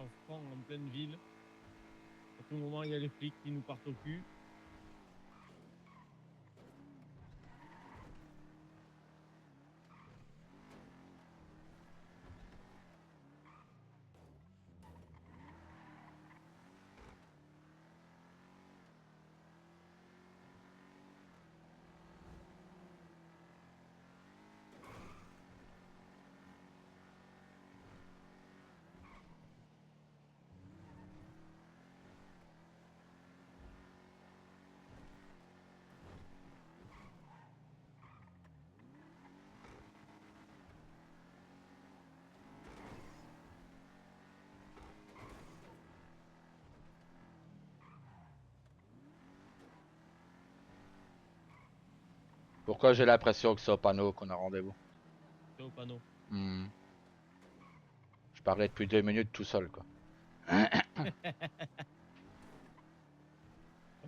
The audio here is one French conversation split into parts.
en franc en pleine ville. À tout moment, il y a les flics qui nous partent au cul. Pourquoi j'ai l'impression que c'est au panneau qu'on a rendez-vous? C'est au panneau. Je parlais depuis 2 minutes tout seul, quoi. Pas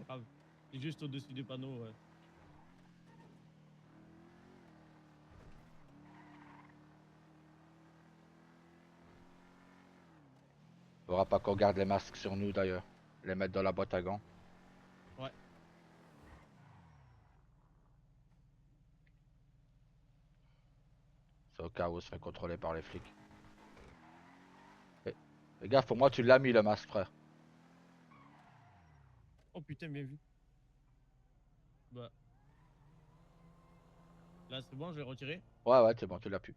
grave. C'est juste au-dessus du panneau, ouais. Faudra pas qu'on garde les masques sur nous d'ailleurs. Les mettre dans la boîte à gants. Ouais. C'est au cas où on se fait contrôler par les flics. Fais gaffe, pour moi tu l'as mis le masque, frère. Oh putain, bien vu. Bah. Là, c'est bon, je l'ai retiré. Ouais, ouais, c'est bon, tu l'as pu.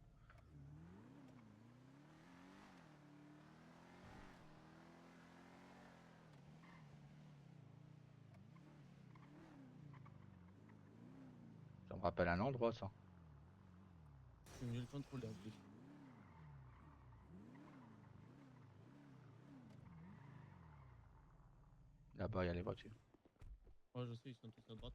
Ça me rappelle un endroit, ça. Je vais le contrôler en plus. Là-bas, il y a les voitures. Oh, je sais, ils sont tous à droite.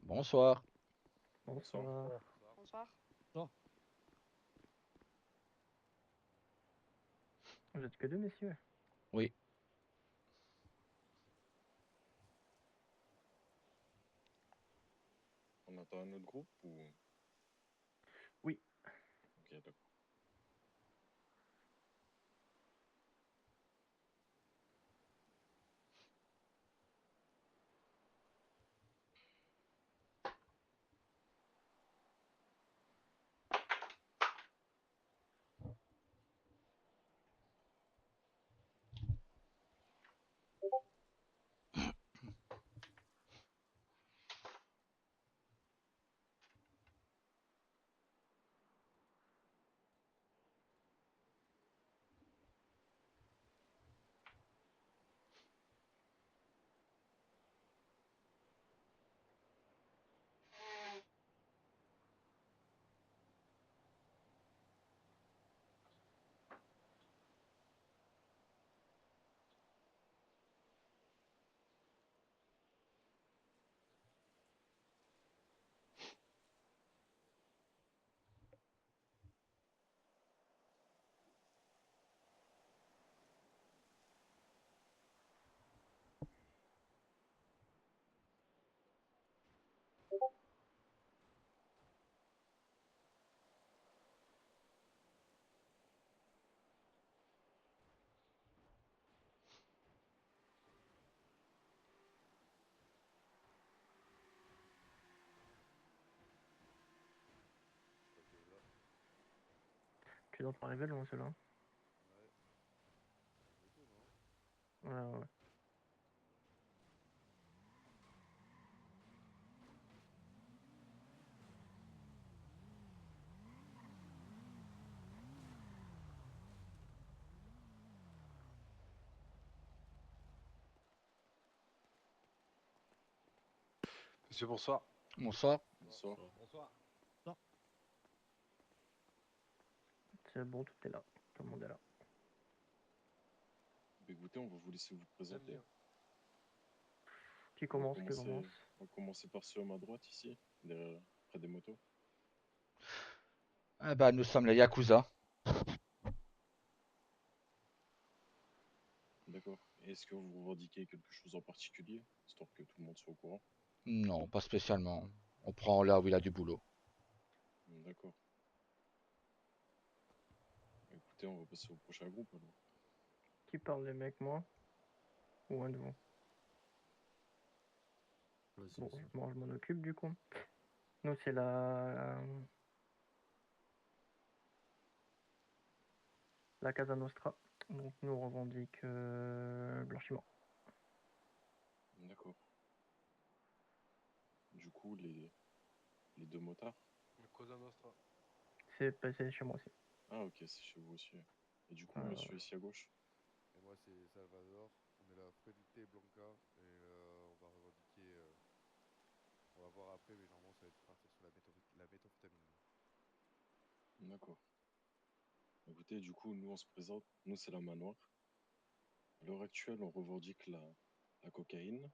Bonsoir. Bonsoir. Bonsoir. Oh, Vous êtes que deux, messieurs? Oui. On attend un autre groupe ou... Oui. Ok, d'accord. Tu dois arriver loin, celui-là. Ouais, ouais. Monsieur, bonsoir. Bonsoir. Bonsoir. Bonsoir. C'est bon, tout est là. Tout le monde est là. Bah, écoutez, on va vous laisser vous présenter. Qui On va commence, qui commencer, commence. on va commencer par ceux à ma droite ici, près des motos. Ah bah, nous sommes les Yakuza. D'accord. Est-ce que vous revendiquez quelque chose en particulier, histoire que tout le monde soit au courant? Non, pas spécialement. On prend là où il a du boulot. D'accord. Écoutez, on va passer au prochain groupe alors. Qui parle, les mecs, moi? Ou un de vous? Vas-y, Bon, vas-y. je m'en occupe du coup. Nous, c'est la Casa Nostra. Donc, nous, on revendique blanchiment. D'accord. Du coup, les deux motards. Le Cosa Nostra. C'est passé chez moi aussi. Ah ok, c'est chez vous aussi. Et du coup, Ouais, monsieur ici à gauche. Et moi c'est Salvador, on est la Fuente Blanca et on va revendiquer, on va voir après mais normalement ça va être partir sur la méthamphétamine. D'accord. Écoutez, du coup, nous on se présente. Nous c'est la Manoir. À l'heure actuelle, on revendique la cocaïne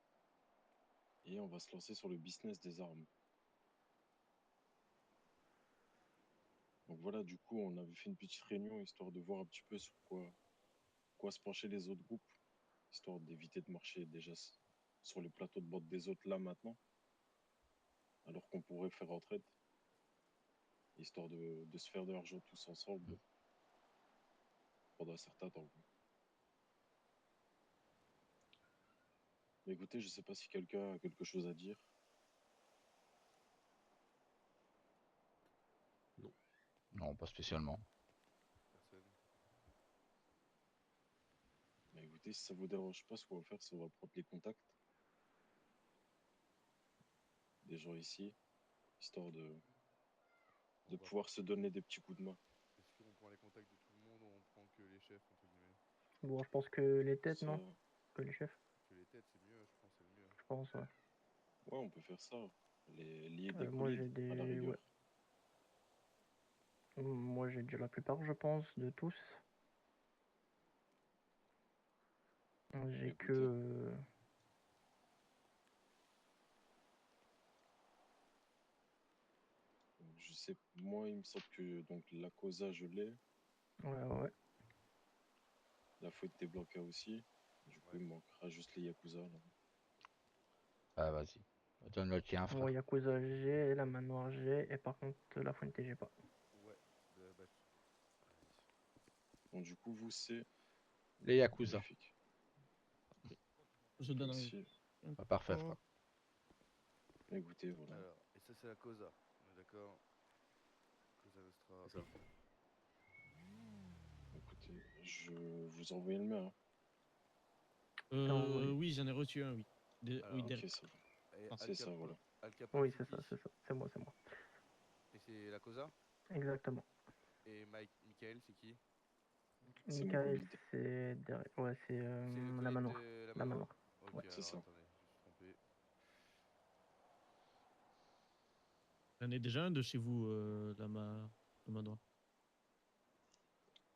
et on va se lancer sur le business des armes. Donc voilà, du coup, on avait fait une petite réunion histoire de voir un petit peu sur quoi se penchaient les autres groupes, histoire d'éviter de marcher déjà sur les plateaux de bande des autres là maintenant, alors qu'on pourrait faire entraide, histoire de se faire de l'argent tous ensemble pendant un certain temps. Mais écoutez, je sais pas si quelqu'un a quelque chose à dire. Non, pas spécialement. Personne. Mais écoutez, si ça vous dérange pas, ce qu'on va faire, c'est on va prendre les contacts des gens ici, histoire On de va pouvoir se donner des petits coups de main. Est-ce qu'on prend les contacts de tout le monde ou on prend que les chefs entre guillemets? Bon, je pense que les têtes, Ça, non? Que les chefs, Que les têtes c'est mieux, je pense c'est le mieux. je pense, ouais. ouais, on peut faire ça. Les lier des Moi, coulisses, j'ai à la des... rigueur. Ouais. Moi, j'ai déjà la plupart, je pense, de tous. J'ai Écoutez. que... Donc, je sais, moi, il me semble que donc la Cosa, je l'ai. Ouais. La Fuente Blanca aussi. Du coup, Ouais. il manquera juste les Yakuza. Là. Ah, vas-y. Donne le tien, Moi, frère. Yakuza G, la Manoir G, et par contre, la Fuente, j'ai pas. Ouais, bah, vas-y. Donc, du coup, vous, c'est Les Yakuza. magnifique. Je donne un. Merci. Ah, parfait, frère. Écoutez, voilà. Alors, et ça c'est la Cosa, on est d'accord? Cosa Nostra. C'est ça. Écoutez, je vous envoie le mien. Hein. envoyé. Oui, j'en ai reçu un, oui. Oui, Alors, Ok, Derek. ça va. Et C'est ça, voilà. Al Capone Oui, c'est c'est qui? ça, c'est moi, c'est moi. Et c'est la Cosa? Exactement. Et Michael c'est qui? C'est mon Michael, bolide. c'est derrière. Ouais, c'est C'est le la collègue Manoir. de la La manoir? Manoir. Ok, Ouais. C'est alors ça. attendez, je me suis trompé. J'en ai déjà un de chez vous, de ma droite.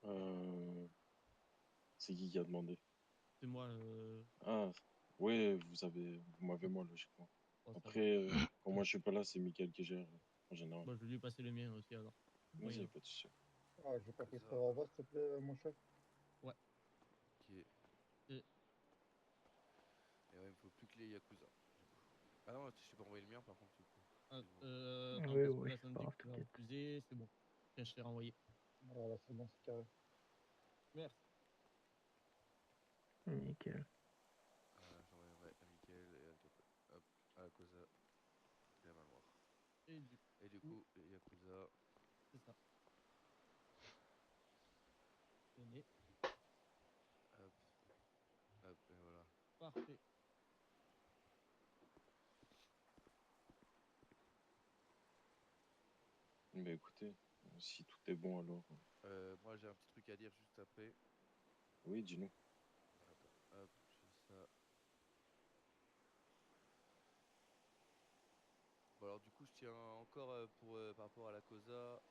Euh, c'est qui a demandé? C'est moi. Ah, ouais, vous m'avez moi, logiquement. Oh, ça va. Après, quand moi je suis pas là, c'est Mickaël qui gère en général. Bon, je vais lui passer le mien aussi alors. Vas-y, Moyen. pas de souci. Ah, j'ai pas pris Cosa. ça avant, s'il te plaît, mon chef. Ouais. Ok. Et Et- ouais, il me faut plus que les Yakuza, du coup. Ah non, je t'ai pas envoyé le mien par contre, du coup. Excuse-moi. Attends, Oui, parce que oui, là, ça c'est me pas dit que grave, tu l'as t'inquiète. refusé. C'est bon. Tiens, je t'ai renvoyé. Voilà, c'est bon, c'est carré. Merci. Nickel. J'envoierai à Michael et Al Capone. Hop, à la Cosa et la manoir. Et du coup, les Yakuza. C'est ça. Tenez. Hop, hop, et voilà. Parfait. Mais écoutez, si tout est bon alors. Moi j'ai un petit truc à dire juste après. Oui, dis-nous. Attends, hop, je fais ça. Bon alors du coup je tiens encore par rapport à la Cosa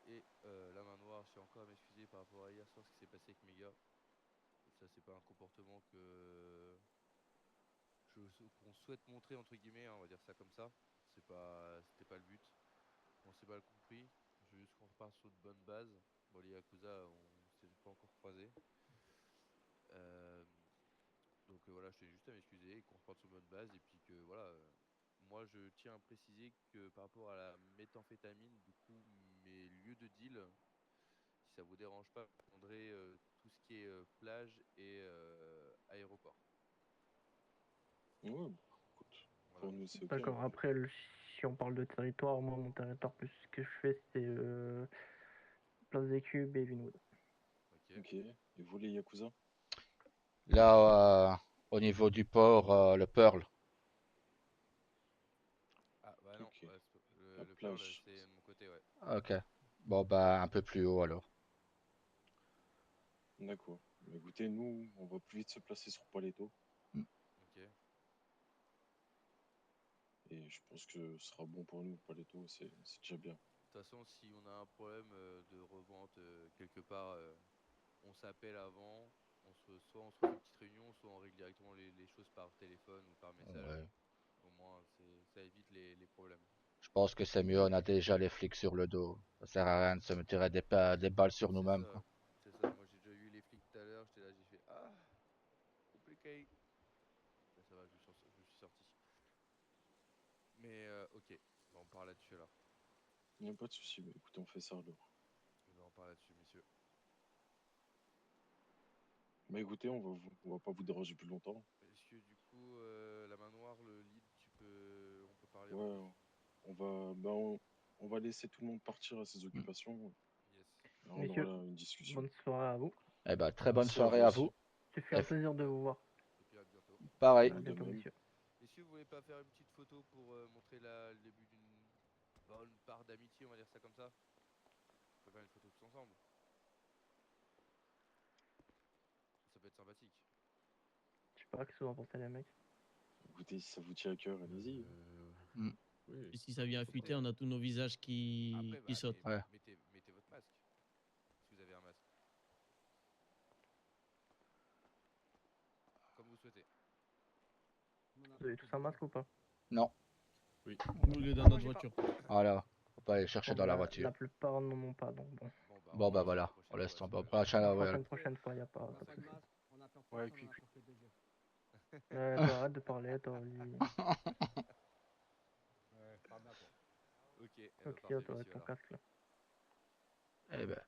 et la main noire, je tiens encore à m'excuser par rapport à hier soir ce qui s'est passé avec mes gars. Ça c'est pas un comportement que qu'on souhaite montrer entre guillemets, hein, on va dire ça comme ça. C'était pas le but. On s'est mal compris. Je veux juste qu'on reparte sur de bonnes bases. Bon, les Yakuza, on s'est pas encore croisés. Donc voilà, je tenais juste à m'excuser et qu'on reparte sur de bonnes bases. Et puis que voilà, moi je tiens à préciser que par rapport à la méthamphétamine, du coup, mes lieux de deal, si ça vous dérange pas, je prendrai tout ce qui est plage et aéroport. Ouais, bah, écoute, Voilà. pour nous, c'est ok. D'accord, hein. après, si on parle de territoire, moi, mon territoire, plus ce que je fais, c'est Place des Cubes et Vinwood. Ok. Ok. Et vous, les Yakuza? Là, au niveau du port, le Pearl. Ah bah non, Ok. ouais, La le Pearl, plage. c'est de mon côté, ouais. Ok. Bon, bah, un peu plus haut alors. D'accord. Bah, écoutez, nous, on va plus vite se placer sur Paleto. Ok. Et je pense que ce sera bon pour nous, Paleto, c'est déjà bien. De toute façon, si on a un problème de revente quelque part, on s'appelle avant, soit on se refait une petite réunion, soit on règle directement les choses par téléphone ou par message. Ouais. Au moins, ça évite les problèmes. Je pense que c'est mieux, on a déjà les flics sur le dos. Ça sert à rien de se tirer des balles sur nous-mêmes, quoi. C'est ça. Moi, j'ai déjà eu les flics tout à l'heure. J'étais là, j'ai fait ah, compliqué. Mais ça va, je suis sorti. Mais ok, on parle là-dessus alors. Il n'y a pas de souci. Bah, écoutez, on fait ça alors. On parle là-dessus, messieurs. Bah écoutez, on va pas vous déranger plus longtemps. Est-ce que du coup, la main noire, le lead, on peut parler en Ouais, off? on va laisser tout le monde partir à ses occupations. Yes. Là, on Messieurs, aura une discussion. bonne soirée à vous. Eh ben, très bonne Merci à soirée vous à aussi. vous. Ce fut Et un plaisir de vous voir. Et puis à bientôt. pareil. À De bientôt, même. messieurs. Messieurs, vous voulez pas faire une petite photo pour montrer le début d'une bonne part d'amitié, on va dire ça comme ça? On peut faire une photo tous ensemble. Ça peut être sympathique. Je sais pas qu'est-ce que vous en pensez, les mecs. Écoutez, si ça vous tient à cœur, allez-y. Mm. Et si ça vient fuiter, on a tous nos visages qui Après, sautent. Ouais. mettez votre masque. Si vous avez un masque. Comme vous souhaitez. Vous avez tous un masque ou pas? Non, Nous, il est dans notre voiture. voilà. Faut pas aller chercher Bon, dans la la voiture. plupart n'en ont pas, donc bon. Bon, bah, Bon, bah on voilà, la on prochaine laisse fois, tomber. c'est pas grave. Prochaine fois, y a pas de souci. Ouais, cuit. Toi, arrête de parler, toi, vas-y. Ouais, parle bien, toi. Ok, eh ben, Ok, parfait, toi, avec messieurs, ton alors. casque là. Eh ben,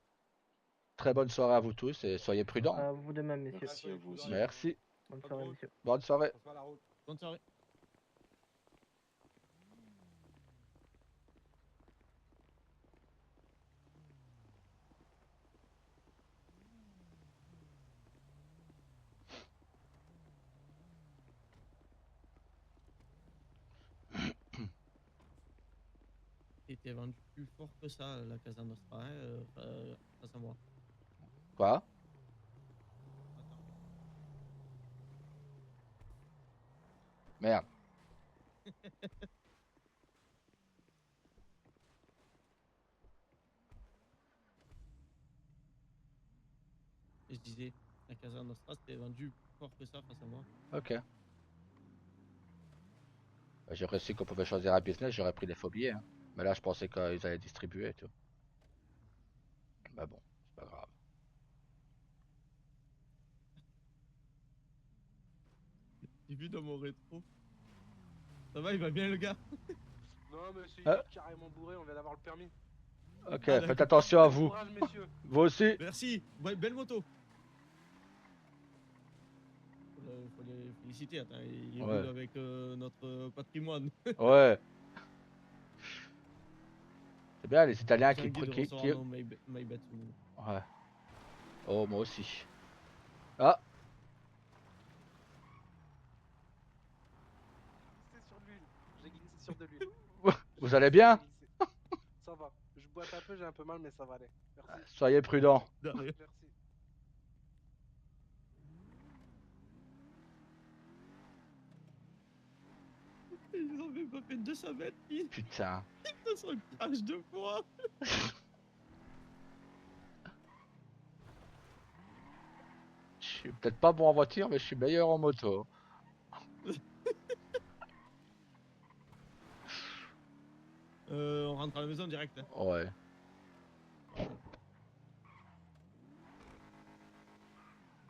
très bonne soirée à vous tous et soyez prudents. À vous de même, messieurs. Merci à vous aussi. Merci. Bonne Pas de soirée, route. messieurs. Bonne soirée. Passe pas la route. Bonne soirée. T'es vendu plus fort que ça, la Casa Nostra, hein, face à moi. Quoi? Attends. Merde. Et je disais, la Casa Nostra, c'était vendu plus fort que ça face à moi. Ok. J'aurais su qu'on pouvait choisir un business, j'aurais pris les faux billets, hein. Mais là, je pensais qu'ils allaient distribuer et tout. Bah bon, c'est pas grave. J'ai vu dans mon rétro. Ça va, il va bien le gars? Non, monsieur, Ah. il est carrément bourré, on vient d'avoir le permis. Ok, Ah, faites d'accord. attention à Bon vous. courage, messieurs. Vous aussi. Merci, ouais, belle moto. Faut les féliciter, attends, il Ouais. roule avec notre patrimoine. Ouais. C'est bien les Italiens J'ai envie de recevoir nos Maybach. Ouais. Oh, moi aussi. Ah, Glissé sur de l'huile. J'ai glissé sur de l'huile. vous allez bien? Ça va. Je boite un peu, j'ai un peu mal, mais ça va aller. Merci. Soyez prudents. De rien. Merci. Ils ont même pas fait 200 mètres, ils Putain. se crash 2 fois. Je suis peut-être pas bon en voiture, mais je suis meilleur en moto. On rentre à la maison direct. Hein. Ouais.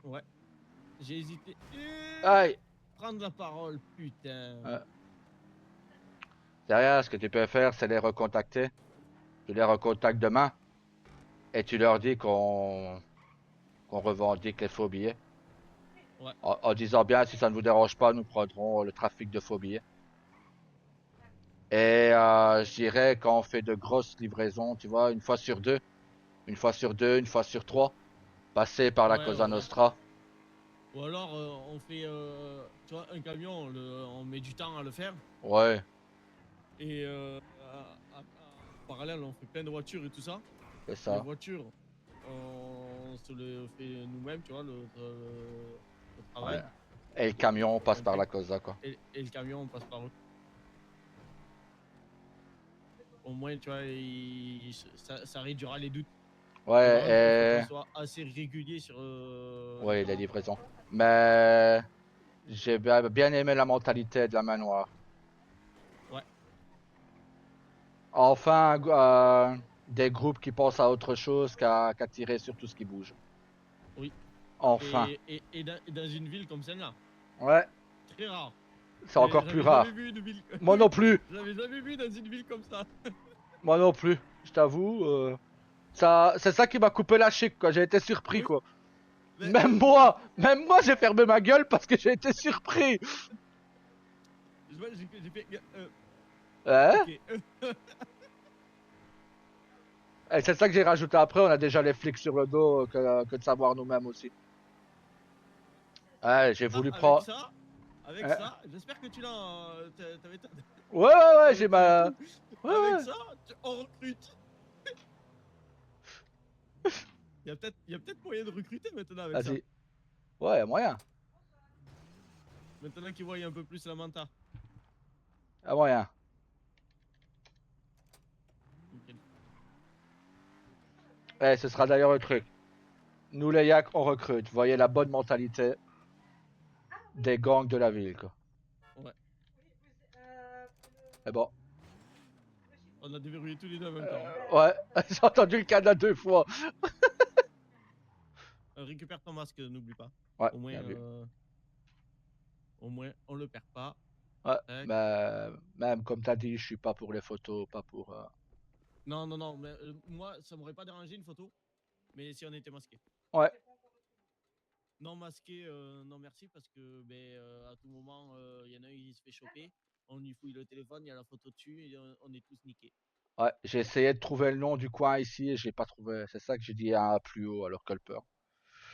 Ouais. J'ai hésité. Aïe. Prendre la parole, putain. Derrière, ce que tu peux faire, c'est les recontacter. Tu les recontactes demain. Et tu leur dis qu'on revendique les faux billets. Ouais. En disant bien, si ça ne vous dérange pas, nous prendrons le trafic de faux billets. Et je dirais quand on fait de grosses livraisons, tu vois, une fois sur deux, une fois sur deux, une fois sur trois, passer par la Ouais, Cosa voilà. Nostra. Ou alors on fait, tu vois, un camion, on met du temps à le faire. Ouais, Et en parallèle, on fait plein de voitures et tout ça. c'est Les ça. voitures, on se le fait nous-mêmes, tu vois, le travail. Ouais. Et le camion, on passe Un par peu. la Cosa, quoi. Et le camion, on passe par eux. Au moins, tu vois, ça réduira les doutes. Mais par contre, il faut Ouais, qu'on soit assez régulier sur. ouais, les livraisons. Mais j'ai bien aimé la mentalité de la main noire. Ouais. Enfin, des groupes qui pensent à autre chose qu'à tirer sur tout ce qui bouge. Oui. Enfin. Et dans une ville comme celle-là, Ouais, très rare. c'est encore plus J'avais rare. jamais vu une ville. Moi non plus. J'avais jamais vu dans une ville comme ça. Moi non plus. Je t'avoue. C'est ça qui m'a coupé la chic, quoi. J'ai été surpris, Oui. quoi. Mais, Même moi, j'ai fermé ma gueule parce que j'ai été surpris. j'ai fait. Hein? Ok. Et c'est ça que j'ai rajouté après. On a déjà les flics sur le dos que de savoir nous-mêmes aussi. Ouais, j'ai voulu prendre. Avec Hein? ça, j'espère que tu l'as. T'avais Ouais, j'ai noté et ma. tout. Ouais, Avec ouais. ça, on recrute. Il y a peut-être moyen de recruter maintenant avec ça. Vas-y. Ouais, moyen. Maintenant qu'ils voient un peu plus la manta. Ah, moyen. Nickel. Eh, ce sera d'ailleurs le truc. Nous, les yaks, on recrute. Vous voyez la bonne mentalité des gangs de la ville, quoi. Ouais. Mais bon. On a déverrouillé tous les deux en même temps. Ouais, j'ai entendu le cadenas 2 fois. Récupère ton masque, n'oublie pas. Ouais, Au moins, bien vu. On le perd pas. Ouais, Tac. mais même comme t'as dit, je suis pas pour les photos, pas pour. Non, mais moi, ça m'aurait pas dérangé une photo. Mais si on était masqué. Ouais, Non masqué, non merci, parce que à tout moment, il y en a un qui se fait choper. On lui fouille le téléphone, il y a la photo dessus et on est tous niqués. ouais. J'ai essayé de trouver le nom du coin ici et j'ai pas trouvé. C'est ça que j'ai dit à plus haut alors que le peur.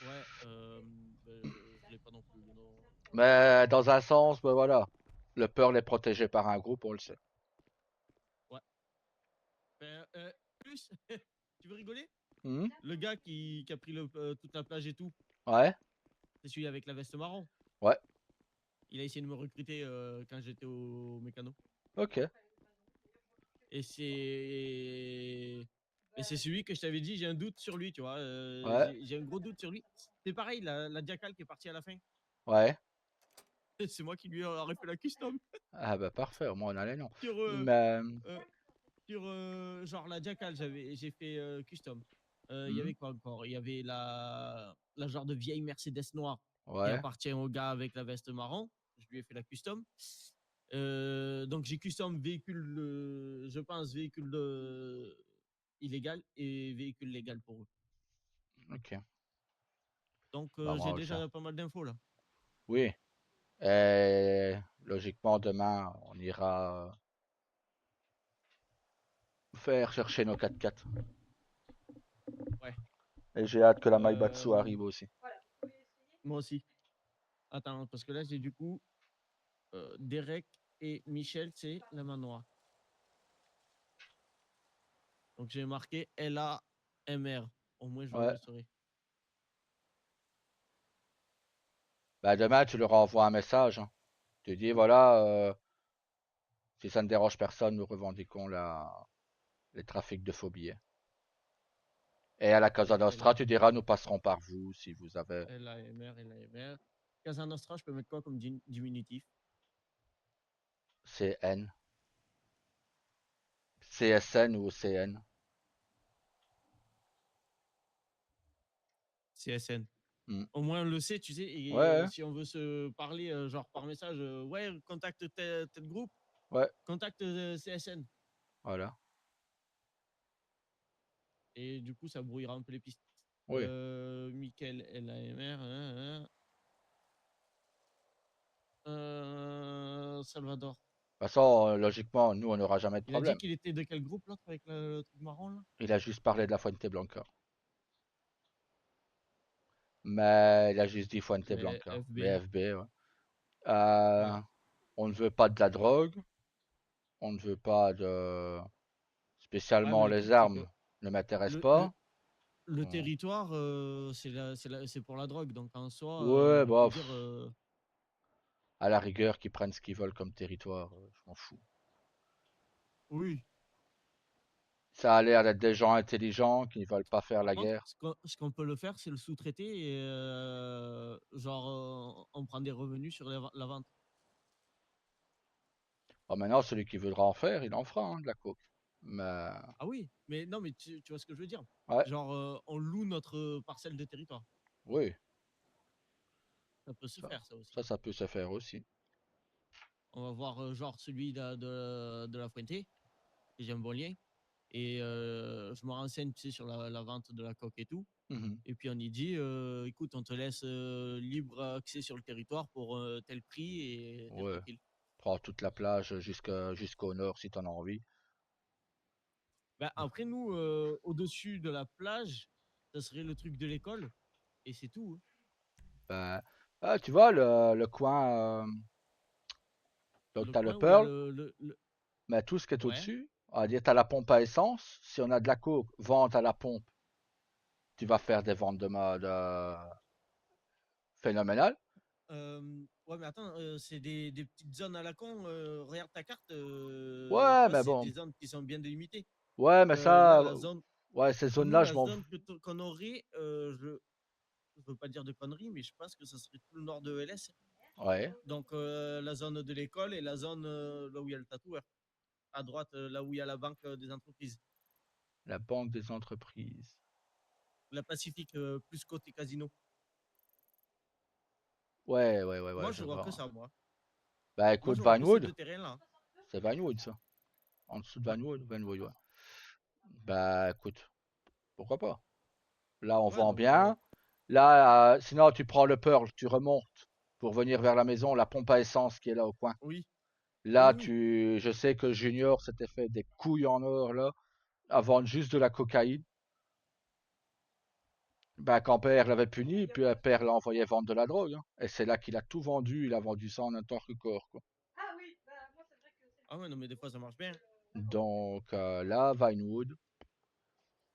Ouais, je l'ai pas non plus, le nom. Mais dans un sens, ben voilà. Le peur est protégé par un groupe, on le sait. Ouais. Plus, tu veux rigoler? Hmm. Le gars qui a pris toute la plage et tout, Ouais, c'est celui avec la veste marron. ouais. Il a essayé de me recruter quand j'étais au mécano. Ok. Et c'est celui que je t'avais dit, j'ai un doute sur lui, tu vois. Ouais, J'ai un gros doute sur lui. C'est pareil, la Jackal qui est partie à la fin. ouais. C'est moi qui lui aurais fait la custom. Ah bah parfait, au moins on a les noms. Sur, Mais. genre la Jackal, j'ai fait custom. Il y Hmm. avait quoi encore? Il y avait la genre de vieille Mercedes noire qui Ouais, appartient au gars avec la veste marron. Je lui ai fait la custom. Donc j'ai custom véhicule, je pense, véhicule illégal et véhicule légal pour eux. ok. Donc Bah moi j'ai on le sait. déjà pas mal d'infos là. Oui. Et logiquement, demain, on ira faire chercher nos 4x4. Ouais. Et j'ai hâte que la Maibatsu Euh, arrive aussi. Moi aussi. Attends, parce que là j'ai du coup Derek et Michel, c'est la main noire. Donc j'ai marqué LAMR. Au moins je Ouais. le saurai. Bah demain, tu leur envoies un message. Hein. Tu dis, voilà, si ça ne dérange personne, nous revendiquons les trafics de faux billets. Et à la Casa Nostra, tu diras, nous passerons par vous si vous avez... LAMR. Casa Nostra, je peux mettre quoi comme diminutif? CN. CSN ou CN. CSN. Hmm. Au moins, on le sait, tu sais. Et Ouais. si on veut se parler, genre par message, ouais, contacte tel groupe, Ouais, contacte CSN. voilà. Et du coup, ça brouillera un peu les pistes. Oui. Michael LAMR. Salvador. De toute façon, logiquement, nous, on n'aura jamais de Il a dit problème. qu'il était de quel groupe, l'autre, avec le truc marron, là? Il a juste parlé de la Fuente Blanca. Mais il a juste dit Fuente Mais Blanca. FB. Mais FB, ouais. Ouais. On ne veut pas de la drogue. On ne veut pas de... Ouais, Spécialement mais le les truc, c'est que armes ne m'intéressent le, pas. le, le Bon. territoire, c'est pour la drogue. Donc, en soi, Ouais, on bah, peut dire... à la rigueur, qu'ils prennent ce qu'ils veulent comme territoire. Je m'en fous. oui. Ça a l'air d'être des gens intelligents qui ne veulent pas faire Par la contre, guerre. ce qu'on peut le faire, c'est le sous-traiter et genre, on prend des revenus sur la vente. Bon, maintenant, celui qui voudra en faire, il en fera, hein, de la coke. Mais, Ah oui, mais non, mais tu vois ce que je veux dire. ouais, Genre, on loue notre parcelle de territoire. oui, Ça peut se ça, faire, ça aussi. ça peut se faire aussi. On va voir, genre, celui de la Fuente, que j'ai un bon lien. Et je me renseigne, tu sais, sur la vente de la coque et tout. Mhm. Et puis on y dit, écoute, on te laisse libre accès sur le territoire pour tel prix et t'es Ouais. tranquille. Prends toute la plage jusqu'au nord si t'en as envie. Bah, après, nous, au-dessus de la plage, ça serait le truc de l'école. Et c'est tout, hein. Ben, tu vois, le coin, là où Le t'as le coin où il y a Pearl, mais tout ce qui est Ouais. au-dessus, on va dire, t'as la pompe à essence. Si on a de la coke, vente à la pompe, tu vas faire des ventes de mode phénoménales. Ouais, mais attends, c'est des petites zones à la con. Regarde ta carte. Tu Ouais, vois, mais c'est bon. des zones qui sont bien délimitées. Ouais, mais Là, ça, la zone, ouais, ces nous, zones-là, je la m'en zone fous. qu'on aurait, je veux pas dire de conneries, mais je pense que ça serait tout le nord de LS. Ouais, Donc, la zone de l'école et la zone là où il y a le tatoueur. À droite, là où il y a la banque des entreprises. la banque des entreprises. La Pacifique, plus côté casino. Ouais, Moi, je je vois que vois. ça, moi. Bah Moi, écoute, je vois que ces Vinewood, deux terrains-là. c'est Vinewood ça. En dessous de Ouais. Vinewood, ouais. Bah écoute, pourquoi pas. Là, on Ouais, vend donc, bien. Là, sinon, tu prends le Pearl, tu remontes pour venir vers la maison, la pompe à essence qui est là au coin. oui. Là, Oui, oui. je sais que Junior s'était fait des couilles en or là, à vendre juste de la cocaïne. Bah, quand Père l'avait puni, puis Père l'a envoyé vendre de la drogue, hein. Et c'est là qu'il a tout vendu, il a vendu ça en un temps record, quoi. Ah ouais, non, mais des fois, ça marche bien. Donc là, Vinewood.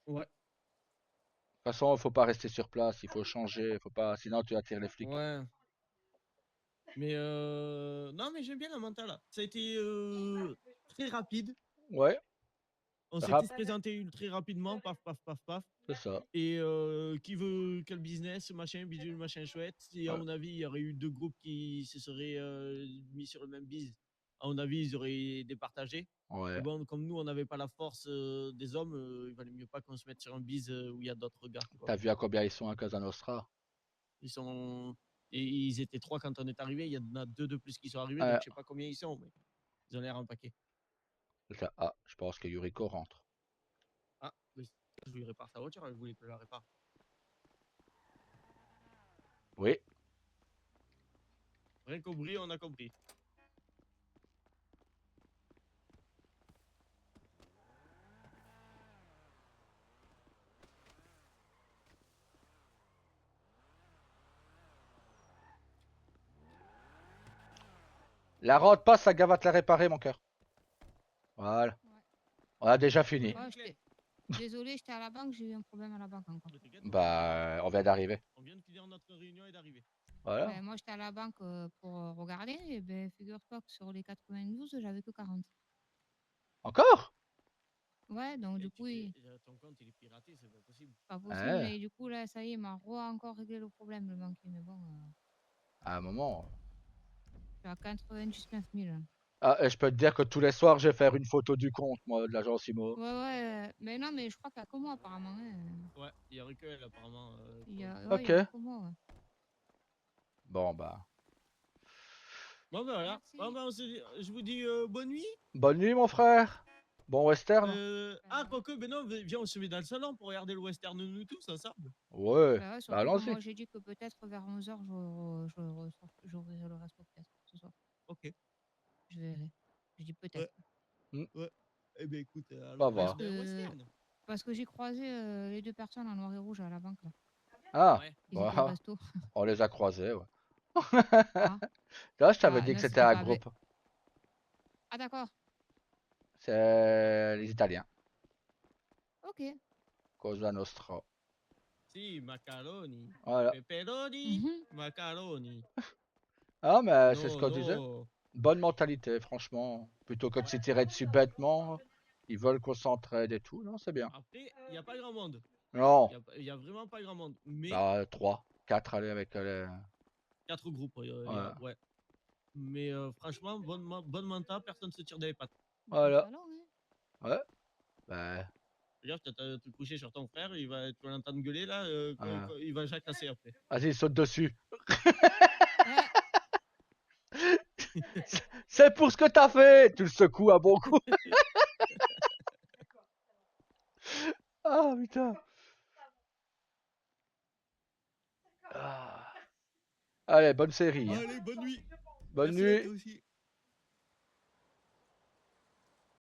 Ouais. De toute façon, il faut pas rester sur place, il faut changer, faut pas, sinon tu attires les flics. Ouais. Mais non, mais j'aime bien la mentale là. Ça a été très rapide. Ouais, On s'était rap, présenté très rapidement, paf, paf, paf, paf. c'est ça. Et qui veut quel business, machin, bidule, machin chouette. Et à Ouais. mon avis, il y aurait eu deux groupes qui se seraient mis sur le même bise. À mon avis, ils auraient départagé. Mais Ouais. bon, comme nous, on n'avait pas la force des hommes, il valait mieux pas qu'on se mette sur un bise où il y a d'autres gars, tu vois. T'as vu à combien ils sont à Casa Nostra? Ils sont. Et ils étaient trois quand on est arrivé. Il y en a deux de plus qui sont arrivés, Euh, donc je sais pas combien ils sont, mais ils ont l'air un paquet. ah, je pense que Yuriko rentre. Ah, oui. Je lui répare sa voiture, je voulais que je la répare. Oui. Rien compris, on a compris. La route passe, ça va te la réparer, mon cœur. Voilà. Ouais. On a déjà fini. Ouais, désolé, j'étais à la banque, j'ai eu un problème à la banque encore. Bah, on vient d'arriver. On vient de finir notre réunion et d'arriver. Voilà. Ben, moi, j'étais à la banque pour regarder, et ben, figure-toi que sur les 92, j'avais que 40. Encore? Ouais, donc du coup, ton compte il est piraté, c'est pas possible. pas possible. Ouais. Et du coup, là, ça y est, il m'a encore réglé le problème, le banquier. Mais bon, À un moment. je suis à 99 000. Ah, et je peux te dire que tous les soirs, je vais faire une photo du compte, moi, de l'agence IMO. Ouais, mais non, mais je crois qu'il y a que moi apparemment. Hein. Ouais, il y a que elle apparemment. Il y a, Paul. ouais, Ok. il y a que moi. Ouais. Bon, bah. Bon, ben voilà. Merci. Bon, ben, je vous dis bonne nuit. Bonne nuit, mon frère. Bon western. Quoique, ben non, viens, on se met dans le salon pour regarder le western nous tous ensemble. Ouais, Bah ouais, bah surtout que allons-y. moi j'ai dit que peut-être vers 11h j'ouvrirai le resto peut-être ce soir. Ok. Je verrai. Je dis peut-être. Ouais. Eh ben écoute, Pas alors voir. regarde un western. Parce que j'ai croisé les deux personnes en noir et rouge à la banque là. Ah, Ouais. Ils étaient au bah, resto. on les a croisés, ouais. Ah, Là, je t'avais bah, dit que là c'était c'était un pas groupe. Ah d'accord. C'est les Italiens. Ok. Cosa Nostra. Si, macaroni. Voilà. Pepperoni, Mhm. macaroni. Ah, mais c'est ce Non, qu'on disait. non. Bonne mentalité, franchement. Plutôt que de s'y tirer dessus bêtement, ils veulent qu'on s'entraide et tout. Non, c'est bien. Après, il n'y a pas grand monde. Non, Il y a vraiment pas grand monde. Mais bah, 3, 4, allez, avec les... 4 groupes, Ouais. ouais. Mais franchement, bonne menta, personne se tire dans les pattes. Au Voilà. salon, hein. Ouais. Bah, Regarde, tu vas te coucher sur ton frère, tu vas l'entendre gueuler là, Ouais. il va jacasser après. vas-y, saute dessus. Ouais. C'est pour ce que t'as fait. Tu le secoues à bon coup. Ah, putain. Ah. Allez, bonne série. Hein. Allez, bonne nuit. Bonne Merci à nuit. toi aussi.